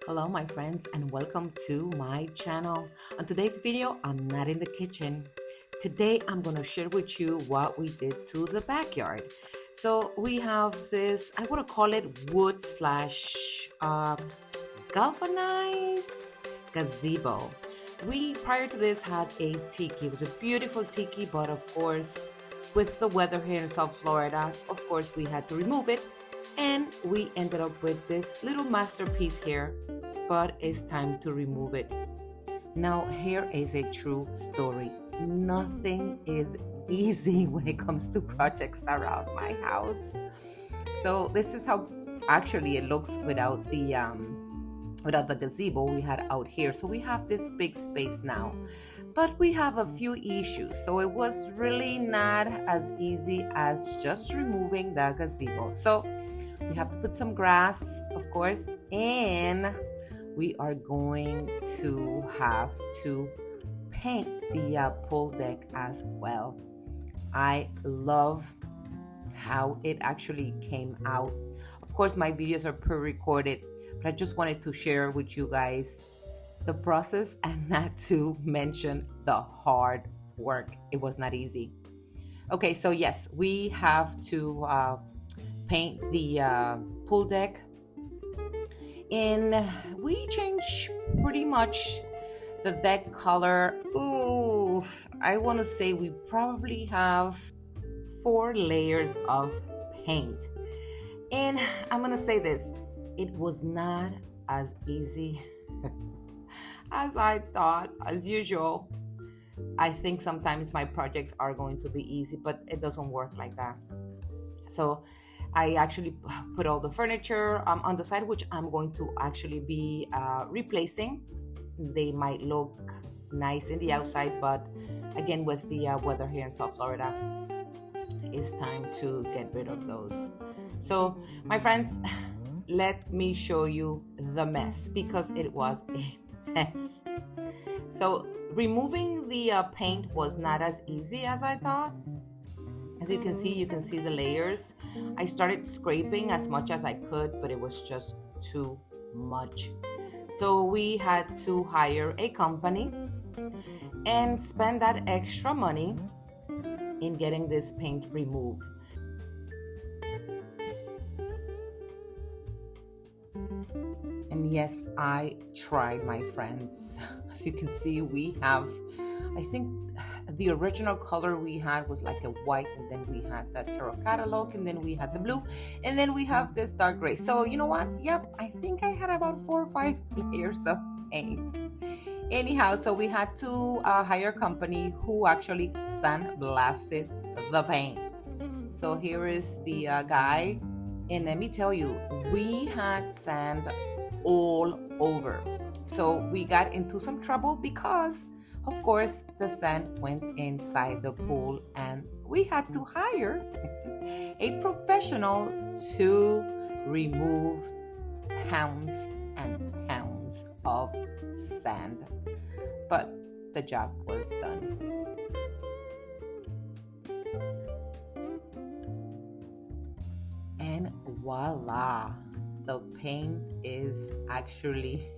Hello my friends and welcome to my channel. On today's video, I'm not in the kitchen. Today I'm going to share with you what we did to the backyard. So we have this, I want to call it wood slash galvanized gazebo. We prior to this had a tiki. It was a beautiful tiki, but of course with the weather here in South Florida, of course we had to remove it. And we ended up with this little masterpiece here, but it's time to remove it. Now, here is a true story. Nothing is easy when it comes to projects around my house. So this is how actually it looks without the gazebo we had out here. So we have this big space now, but we have a few issues. So it was really not as easy as just removing the gazebo. So we have to put some grass, of course, and we are going to have to paint the pool deck as well. I love how it actually came out. Of course, my videos are pre-recorded, but I just wanted to share with you guys the process and not to mention the hard work. It was not easy. Okay, so yes, we have to paint the pool deck, and we change pretty much the deck color. Ooh, I want to say we probably have 4 layers of paint, and I'm gonna say this, it was not as easy as I thought. As usual, I think sometimes my projects are going to be easy, but it doesn't work like that. So I actually put all the furniture on the side, which I'm going to actually be replacing. They might look nice in the outside, but again, with the weather here in South Florida, it's time to get rid of those. So my friends, let me show you the mess, because it was a mess. So removing the paint was not as easy as I thought. As you can see the layers. I started scraping as much as I could, but it was just too much. So we had to hire a company and spend that extra money in getting this paint removed. And yes, I tried, my friends. As you can see, we have, I think the original color we had was like a white, and then we had that terracotta look, and then we had the blue, and then we have this dark gray. So you know what? Yep, I think I had about 4 or 5 layers of paint. Anyhow, so we had to hire a company who actually sandblasted the paint. So here is the guy, and let me tell you, we had sand all over. So we got into some trouble because, of course, the sand went inside the pool, and we had to hire a professional to remove pounds and pounds of sand. But the job was done. And voila, the paint is actually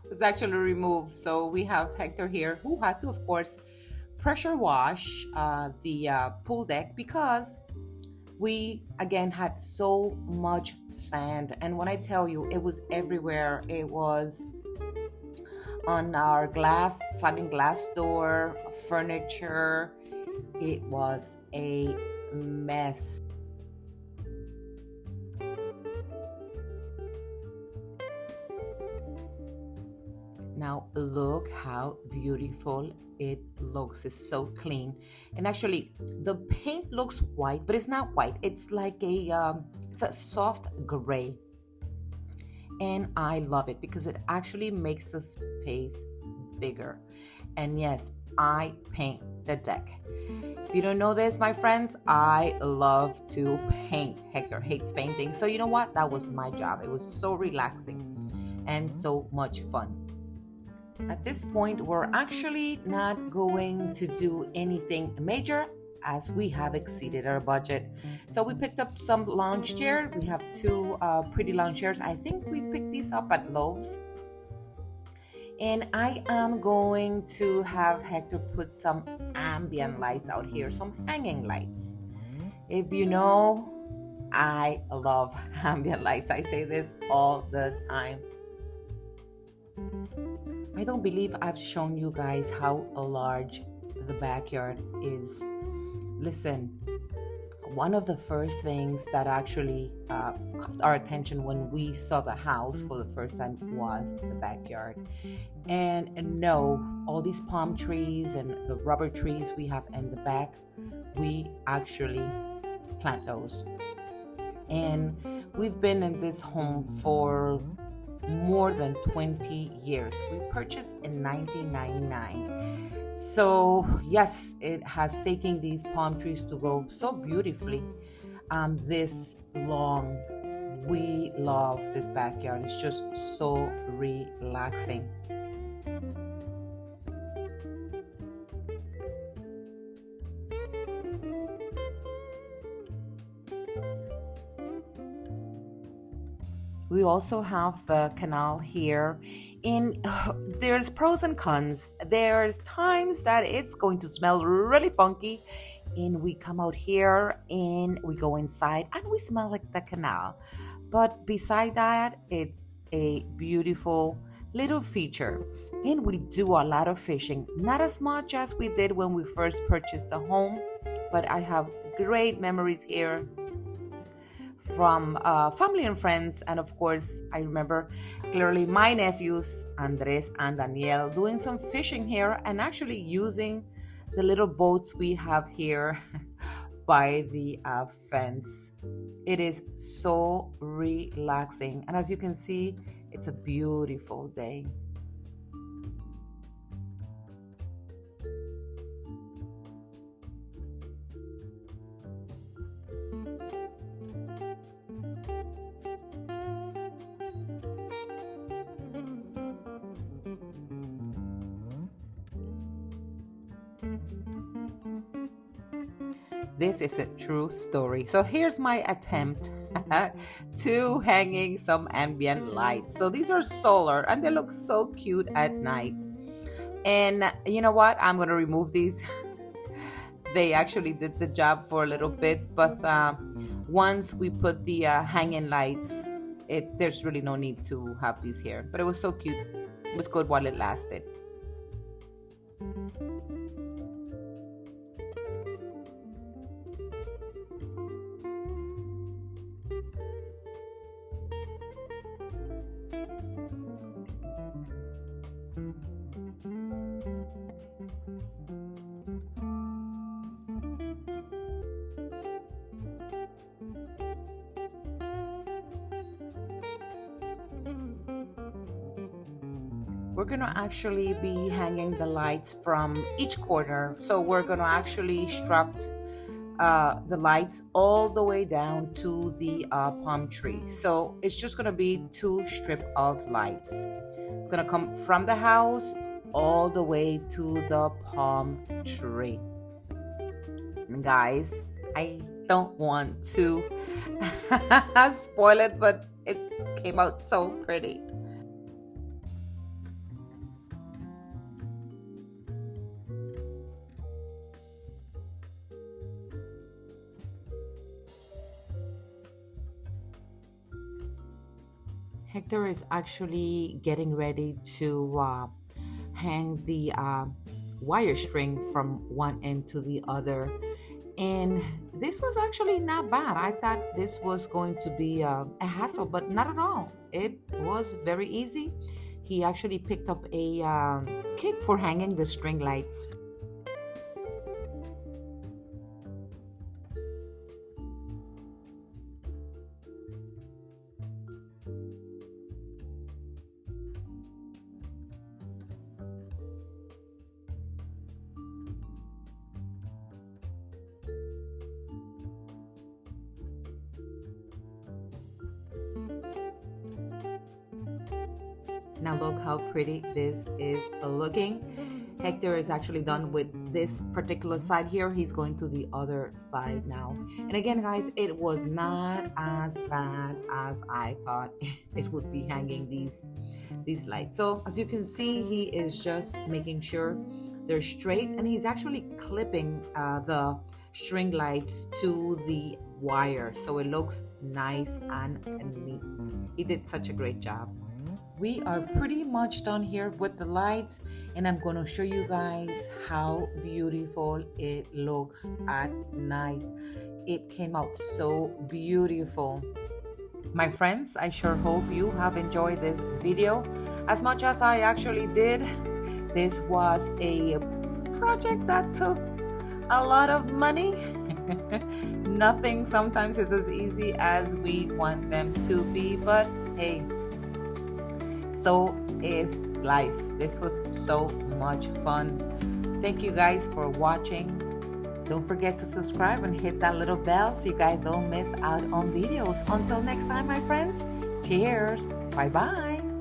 was actually removed. So we have Hector here, who had to, of course, pressure wash the pool deck, because we again had so much sand. And when I tell you, it was everywhere. It was on our sliding glass door, furniture. It was a mess. Now look how beautiful it looks. It's so clean, and actually the paint looks white, but it's not white. It's like it's a soft gray, and I love it because it actually makes the space bigger. And yes, I paint the deck. If you don't know this, my friends, I love to paint. Hector hates painting, so you know what? That was my job. It was so relaxing and so much fun. At this point, we're actually not going to do anything major as we have exceeded our budget. So we picked up some lounge chair. We have two pretty lounge chairs. I think we picked these up at Lowe's. And I am going to have Hector put some ambient lights out here, some hanging lights. If you know, I love ambient lights. I say this all the time. I don't believe I've shown you guys how large the backyard is. Listen, one of the first things that actually caught our attention when we saw the house for the first time was the backyard. And no, all these palm trees and the rubber trees we have in the back, we actually plant those. And we've been in this home for more than 20 years. We purchased in 1999. So yes, it has taken these palm trees to grow so beautifully this long. We love this backyard. It's just so relaxing. We also have the canal here. And there's pros and cons. There's times that it's going to smell really funky, and we come out here and we go inside and we smell like the canal. But beside that, it's a beautiful little feature. And we do a lot of fishing. Not as much as we did when we first purchased the home, but I have great memories here from family and friends. And of course, I remember clearly my nephews, Andres and Daniel, doing some fishing here and actually using the little boats we have here by the fence. It is so relaxing. And as you can see, it's a beautiful day. This is a true story. So here's my attempt to hanging some ambient lights. So these are solar and they look so cute at night. And you know what? I'm going to remove these. They actually did the job for a little bit, but once we put the hanging lights, there's really no need to have these here. But it was so cute. It was good while it lasted. We're gonna actually be hanging the lights from each corner. So we're gonna actually strap the lights all the way down to the palm tree. So it's just gonna be two strip of lights. It's gonna come from the house all the way to the palm tree. And guys, I don't want to spoil it, but it came out so pretty. Hector is actually getting ready to hang the wire string from one end to the other. And this was actually not bad. I thought this was going to be a hassle, but not at all. It was very easy. He actually picked up a kit for hanging the string lights. Now look how pretty this is looking. Hector is actually done with this particular side here. He's going to the other side now. And again, guys, it was not as bad as I thought it would be hanging these lights. So as you can see, he is just making sure they're straight, and he's actually clipping the string lights to the wire so it looks nice and neat. He did such a great job. We are pretty much done here with the lights, and I'm going to show you guys how beautiful it looks at night. It came out so beautiful. My friends, I sure hope you have enjoyed this video as much as I actually did. This was a project that took a lot of money. Nothing sometimes is as easy as we want them to be, but hey, so is life. This was so much fun. Thank you guys for watching. Don't forget to subscribe and hit that little bell so you guys don't miss out on videos. Until next time, my friends, cheers. Bye-bye.